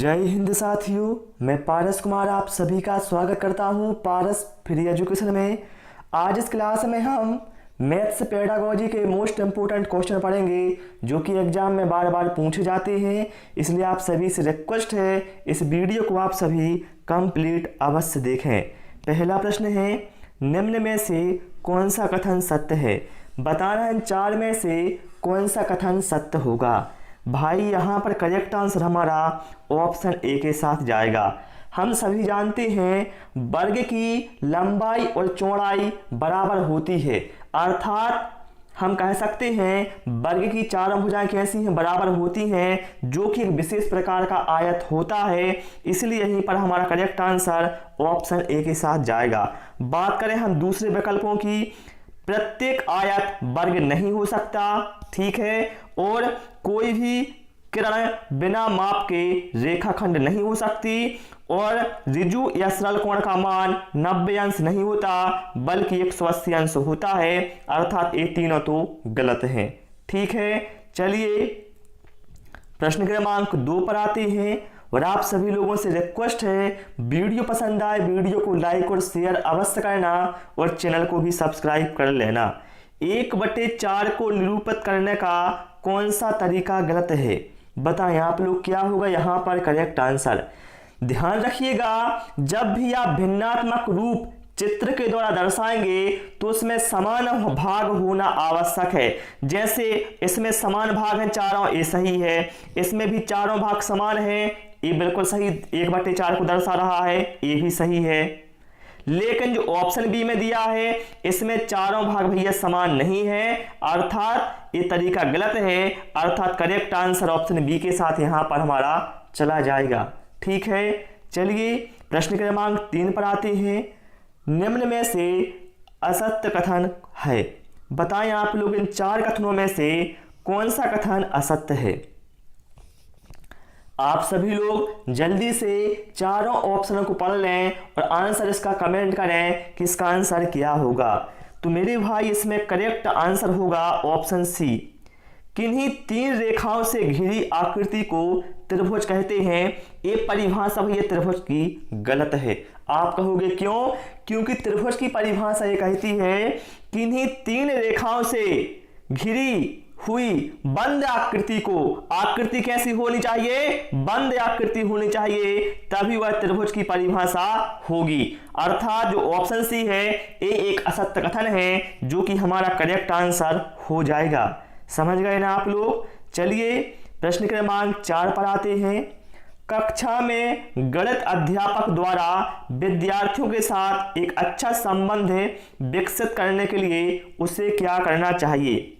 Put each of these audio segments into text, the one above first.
जय हिंद साथियों, मैं पारस कुमार आप सभी का स्वागत करता हूं पारस फ्री एजुकेशन में। आज इस क्लास में हम मैथ्स पेडागोजी के मोस्ट इम्पोर्टेंट क्वेश्चन पढ़ेंगे जो कि एग्जाम में बार बार पूछे जाते हैं। इसलिए आप सभी से रिक्वेस्ट है इस वीडियो को आप सभी कंप्लीट अवश्य देखें। पहला प्रश्न है, निम्न में से कौन सा कथन सत्य है? बताना है चार में से कौन सा कथन सत्य होगा। भाई यहाँ पर करेक्ट आंसर हमारा ऑप्शन ए के साथ जाएगा। हम सभी जानते हैं वर्ग की लंबाई और चौड़ाई बराबर होती है, अर्थात हम कह सकते हैं वर्ग की चारों भुजाएं कैसी हैं, बराबर होती हैं, जो कि एक विशेष प्रकार का आयत होता है। इसलिए यहीं पर हमारा करेक्ट आंसर ऑप्शन ए के साथ जाएगा। बात करें हम दूसरे विकल्पों की, प्रत्येक आयत वर्ग नहीं हो सकता, ठीक है, और कोई भी किरण बिना माप के रेखाखंड नहीं हो सकती, और ऋजु या सरल कोण का मान 90 अंश नहीं होता बल्कि 180 अंश होता है, अर्थात ये तीनों तो गलत हैं। ठीक है, चलिए प्रश्न क्रमांक 2 पर आते हैं। और आप सभी लोगों से रिक्वेस्ट है, वीडियो पसंद आए वीडियो को लाइक और शेयर अवश्य करना और चैनल को भी सब्सक्राइब कर लेना। 1/4 को निरूपित करने का कौन सा तरीका गलत है? बताएं आप लोग, क्या होगा यहाँ पर करेक्ट आंसर? ध्यान रखिएगा, जब भी आप भिन्नात्मक रूप चित्र के द्वारा दर्शाएंगे तो उसमें समान भाग होना आवश्यक है। जैसे इसमें समान भाग हैं चारों, ये सही है। इसमें भी चारों भाग समान हैं, ये बिल्कुल सही 1/4 को दर्शा रहा है, ये भी सही है। लेकिन जो ऑप्शन बी में दिया है इसमें चारों भाग भैया समान नहीं है, अर्थात ये तरीका गलत है, अर्थात करेक्ट आंसर ऑप्शन बी के साथ यहां पर हमारा चला जाएगा। ठीक है, चलिए प्रश्न क्रमांक 3 पर आते हैं। निम्न में से असत्य कथन है। बताएं आप लोग इन 4 कथनों में से कौन सा कथन असत्य है? आप सभी लोग जल्दी से चारों ऑप्शनों को पढ़ लें और आंसर इसका कमेंट करें कि इसका आंसर क्या होगा। तो मेरे भाई इसमें करेक्ट आंसर होगा ऑप्शन सी। किन्हीं 3 रेखाओं से घिरी आकृति को त्रिभुज कहते हैं। ये परिभाषा भैया त्रिभुज की गलत है। आप कहोगे क्यों? क्योंकि त्रिभुज की परिभाषा ये कहती है किन्हीं 3 रेखाओं से घिरी हुई बंद आकृति को, आकृति कैसी होनी चाहिए? बंद आकृति होनी चाहिए, तभी वह त्रिभुज की परिभाषा होगी। अर्थात जो ऑप्शन सी है ये एक असत्य कथन है, जो कि हमारा करेक्ट आंसर हो जाएगा। समझ गए ना आप लोग? चलिए प्रश्न क्रमांक 4 पर आते हैं। कक्षा में गणित अध्यापक द्वारा विद्यार्थियों के साथ एक अच्छा संबंध विकसित करने के लिए उसे क्या करना चाहिए?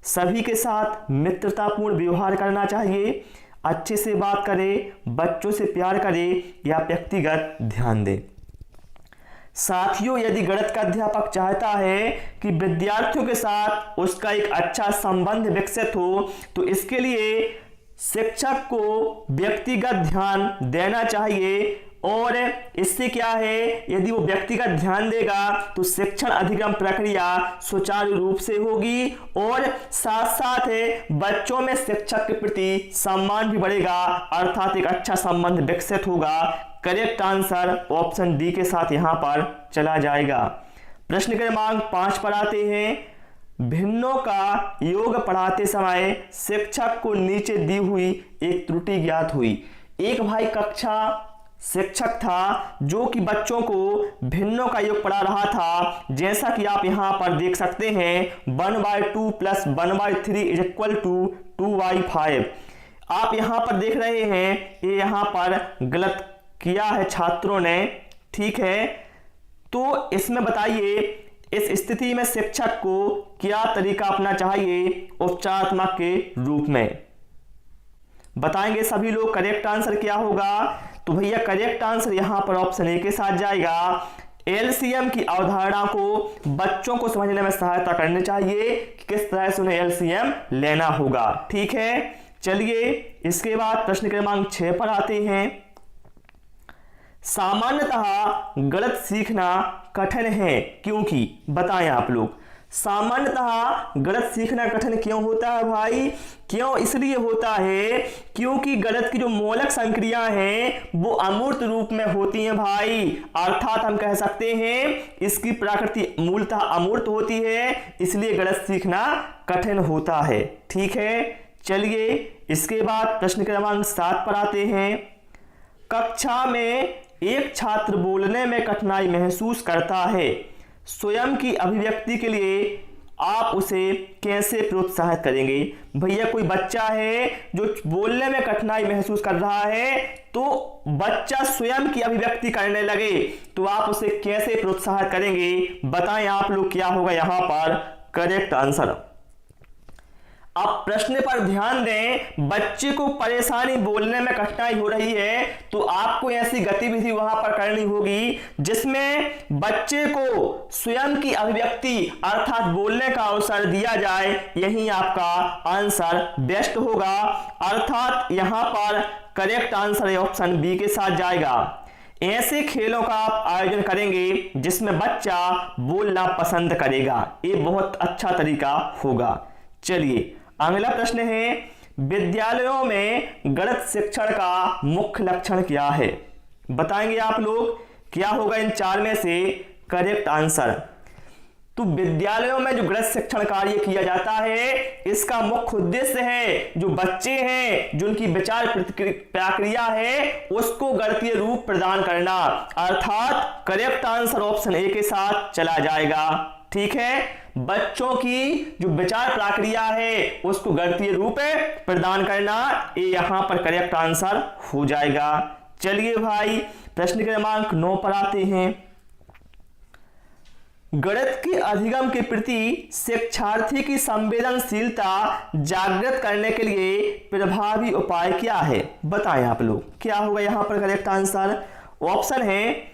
सभी के साथ मित्रतापूर्ण व्यवहार करना चाहिए, अच्छे से बात करे, बच्चों से प्यार करे, या व्यक्तिगत ध्यान दे। साथियों, यदि गणित का अध्यापक चाहता है कि विद्यार्थियों के साथ उसका एक अच्छा संबंध विकसित हो तो इसके लिए शिक्षक को व्यक्तिगत ध्यान देना चाहिए। और इससे क्या है, यदि वो व्यक्तिगत ध्यान देगा तो शिक्षण अधिगम प्रक्रिया सुचारू रूप से होगी और साथ साथ बच्चों में शिक्षक के प्रति सम्मान भी बढ़ेगा, अर्थात एक अच्छा संबंध विकसित होगा। करेक्ट आंसर ऑप्शन डी के साथ यहां पर चला जाएगा। प्रश्न क्रमांक 5 पर आते हैं। भिन्नों का योग पढ़ाते समय शिक्षक को नीचे दी हुई एक त्रुटि ज्ञात हुई। एक भाई कक्षा शिक्षक था जो कि बच्चों को भिन्नों का योग पढ़ा रहा था। जैसा कि आप यहां पर देख सकते हैं 1/2 + 1/3 = 2/5। आप यहां पर देख रहे हैं ये यहां पर गलत किया है छात्रों ने, ठीक है। तो इसमें बताइए इस स्थिति में शिक्षक को क्या तरीका अपना चाहिए उपचारात्मक के रूप में? बताएंगे सभी लोग करेक्ट आंसर क्या होगा? तो भैया करेक्ट आंसर यहां पर ऑप्शन ए के साथ जाएगा। एलसीएम की अवधारणा को बच्चों को समझने में सहायता करनी चाहिए कि किस तरह से उन्हें एलसीएम लेना होगा। ठीक है, चलिए इसके बाद प्रश्न क्रमांक 6 पर आते हैं। सामान्यतः गणित सीखना कठिन है क्योंकि? बताएं आप लोग। सामान्यतः गणित सीखना कठिन क्यों होता है भाई? क्यों इसलिए होता है क्योंकि गणित की जो मौलिक संक्रियाएं हैं वो अमूर्त रूप में होती हैं भाई। अर्थात हम कह सकते हैं इसकी प्रकृति मूलतः अमूर्त होती है, इसलिए गणित सीखना कठिन होता है। ठीक है, चलिए इसके बाद प्रश्न क्रमांक 7 पर आते हैं। कक्षा में एक छात्र बोलने में कठिनाई महसूस करता है, स्वयं की अभिव्यक्ति के लिए आप उसे कैसे प्रोत्साहित करेंगे? भैया कोई बच्चा है जो बोलने में कठिनाई महसूस कर रहा है, तो बच्चा स्वयं की अभिव्यक्ति करने लगे तो आप उसे कैसे प्रोत्साहित करेंगे? बताएं आप लोग क्या होगा यहां पर करेक्ट आंसर। अब प्रश्न पर ध्यान दें, बच्चे को परेशानी बोलने में कठिनाई हो रही है तो आपको ऐसी गतिविधि वहां पर करनी होगी जिसमें बच्चे को स्वयं की अभिव्यक्ति अर्थात बोलने का अवसर दिया जाए। यही आपका आंसर बेस्ट होगा, अर्थात यहां पर करेक्ट आंसर ऑप्शन बी के साथ जाएगा। ऐसे खेलों का आप आयोजन करेंगे जिसमें बच्चा बोलना पसंद करेगा, ये बहुत अच्छा तरीका होगा। चलिए अगला प्रश्न है, विद्यालयों में गणित शिक्षण का मुख्य लक्षण क्या है? बताएंगे आप लोग क्या होगा इन 4 में से करेक्ट आंसर। तो विद्यालयों में जो गणित शिक्षण कार्य किया जाता है इसका मुख्य उद्देश्य है जो बच्चे हैं जिनकी विचार प्रक्रिया है उसको गणितीय रूप प्रदान करना, अर्थात करेक्ट आंसर ऑप्शन ए के साथ चला जाएगा। ठीक है, बच्चों की जो विचार प्रक्रिया है उसको गणितीय रूप प्रदान करना, ये यहां पर करेक्ट आंसर हो जाएगा। चलिए भाई प्रश्न क्रमांक 9 पर आते हैं। गणित के अधिगम के प्रति शिक्षार्थी की संवेदनशीलता जागृत करने के लिए प्रभावी उपाय क्या है? बताएं आप लोग क्या होगा यहां पर करेक्ट आंसर। ऑप्शन है,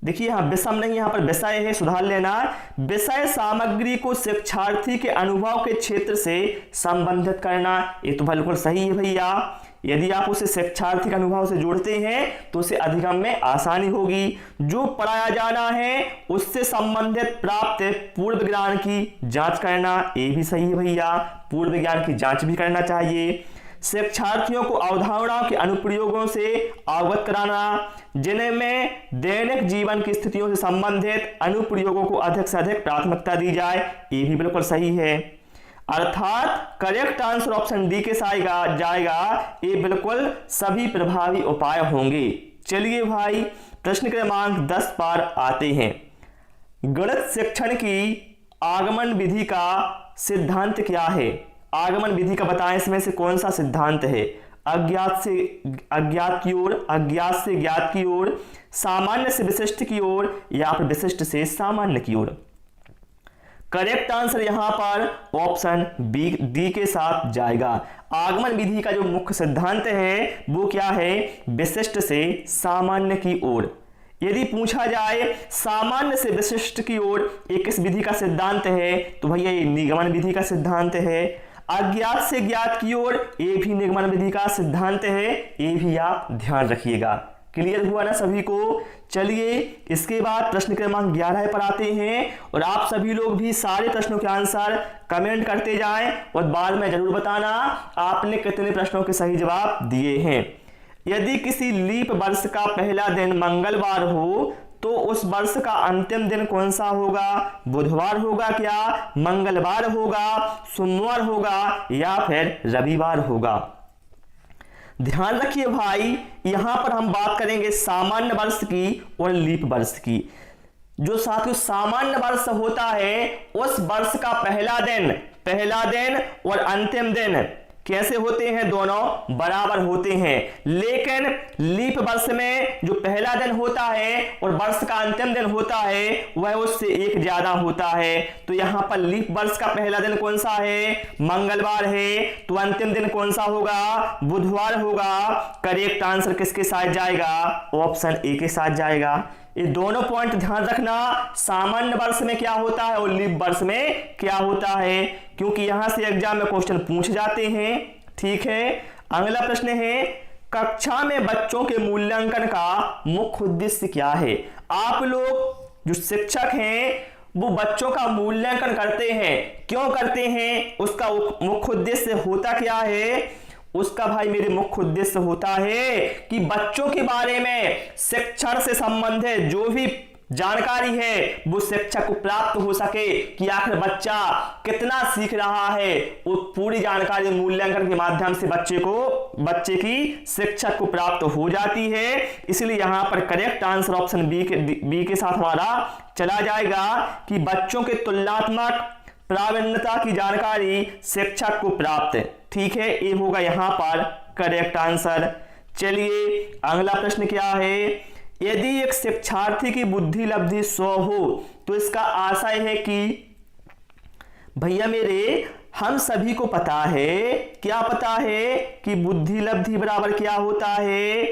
देखिए यहां विषम नहीं, यहां पर विषय है, सुधार लेना। विषय सामग्री को शिक्षार्थी के अनुभव के क्षेत्र से संबंधित करना, ये तो बिल्कुल सही है भैया। यदि आप उसे शिक्षार्थी के अनुभव से जोड़ते हैं तो उसे अधिगम में आसानी होगी। जो पढ़ाया जाना है उससे संबंधित प्राप्त पूर्व ज्ञान की जांच करना, ये भी सही है भैया, पूर्व ज्ञान की जांच भी करना चाहिए। शिक्षार्थियों को अवधारणाओं के अनुप्रयोगों से अवगत कराना, जिनमें दैनिक जीवन की स्थितियों से संबंधित अनुप्रयोगों को अधिक से अधिक प्राथमिकता दी जाए, ये भी बिल्कुल सही है, अर्थात करेक्ट आंसर ऑप्शन डी के साथ जाएगा। ये बिल्कुल सभी प्रभावी उपाय होंगे। चलिए भाई प्रश्न क्रमांक 10 पर आते हैं। गणित शिक्षण की आगमन विधि का सिद्धांत क्या है? आगमन विधि का बताएं इसमें से कौन सा सिद्धांत है? अज्ञात से अज्ञात की ओर, अज्ञात से ज्ञात की ओर, सामान्य से विशिष्ट की ओर, या फिर विशिष्ट से सामान्य की ओर? करेक्ट आंसर यहां पर ऑप्शन बी डी के साथ जाएगा। आगमन विधि का जो मुख्य सिद्धांत है वो क्या है? विशिष्ट से सामान्य की ओर। यदि पूछा जाए सामान्य से विशिष्ट की ओर एक किस विधि का सिद्धांत है तो भैया ये निगमन विधि का सिद्धांत है। अज्ञात से ज्ञात की ओर ये भी निगमन विधि का सिद्धांत है, ये भी आप ध्यान रखिएगा। क्लियर हुआ ना सभी को? चलिए इसके बाद प्रश्न क्रमांक 11 पर आते हैं और आप सभी लोग भी सारे प्रश्नों के आंसर कमेंट करते जाएं और बाद में जरूर बताना आपने कितने प्रश्नों के सही जवाब दिए हैं। यदि किसी लीप वर्ष का पहला दिन मंगलवार हो तो उस वर्ष का अंतिम दिन कौन सा होगा? बुधवार होगा क्या, मंगलवार होगा, सोमवार होगा, या फिर रविवार होगा? ध्यान रखिए भाई, यहां पर हम बात करेंगे सामान्य वर्ष की और लीप वर्ष की। जो साथियों सामान्य वर्ष होता है उस वर्ष का पहला दिन और अंतिम दिन कैसे होते हैं? दोनों बराबर होते हैं। लेकिन लीप वर्ष में जो पहला दिन होता है और वर्ष का अंतिम दिन होता है वह उससे एक ज्यादा होता है। तो यहां पर लीप वर्ष का पहला दिन कौन सा है? मंगलवार है। तो अंतिम दिन कौन सा होगा? बुधवार होगा। करेक्ट आंसर किसके साथ जाएगा? ऑप्शन ए के साथ जाएगा। ये दोनों पॉइंट ध्यान रखना, सामान्य वर्ष में क्या होता है और लीप वर्ष में क्या होता है, क्योंकि यहां से एग्जाम में क्वेश्चन पूछ जाते हैं। ठीक है, अगला प्रश्न है, कक्षा में बच्चों के मूल्यांकन का मुख्य उद्देश्य क्या है? आप लोग जो शिक्षक हैं वो बच्चों का मूल्यांकन करते हैं। क्यों करते हैं? उसका मुख्य उद्देश्य होता क्या है? उसका भाई मेरे मुख्य उद्देश्य होता है कि बच्चों के बारे में शिक्षण से संबंधित जो भी जानकारी है वो शिक्षक को प्राप्त हो सके, कि आखिर बच्चा कितना सीख रहा है। वो पूरी जानकारी मूल्यांकन के माध्यम से बच्चे की शिक्षक को प्राप्त हो जाती है। इसलिए यहां पर करेक्ट आंसर ऑप्शन बी के साथ हमारा चला जाएगा कि बच्चों के तुलनात्मक प्रावीण्यता की जानकारी शिक्षक को प्राप्त। ठीक है, ये होगा यहां पर करेक्ट आंसर। चलिए अगला प्रश्न क्या है? यदि एक शिक्षार्थी की बुद्धि लब्धि 100 हो तो इसका आशय है कि भैया मेरे हम सभी को पता है, क्या पता है कि बुद्धि लब्धि बराबर क्या होता है?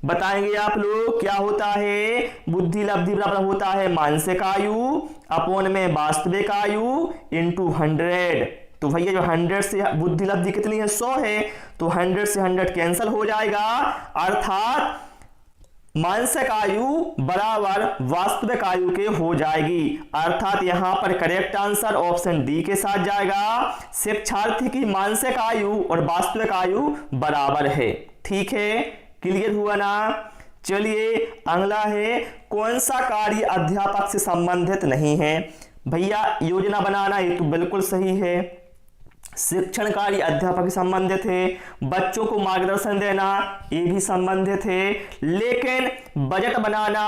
बताएंगे आप लोग क्या होता है? बुद्धि लब्धि बराबर होता है मानसिक आयु अपॉन में वास्तविक आयु इंटू 100। तो भैया जो 100 से बुद्धि लब्धि कितनी है? 100 है, तो 100 से 100 कैंसिल हो जाएगा, अर्थात मानसिक आयु बराबर वास्तविक आयु के हो जाएगी। अर्थात यहां पर करेक्ट आंसर ऑप्शन डी के साथ जाएगा। शिक्षार्थी की मानसिक आयु और वास्तविक आयु बराबर है। ठीक है, क्लियर हुआ ना? चलिए अगला है, कौन सा कार्य अध्यापक से संबंधित नहीं है? भैया योजना बनाना ये तो बिल्कुल सही है, शिक्षण कार्य अध्यापक से संबंधित है, बच्चों को मार्गदर्शन देना ये भी संबंधित है, लेकिन बजट बनाना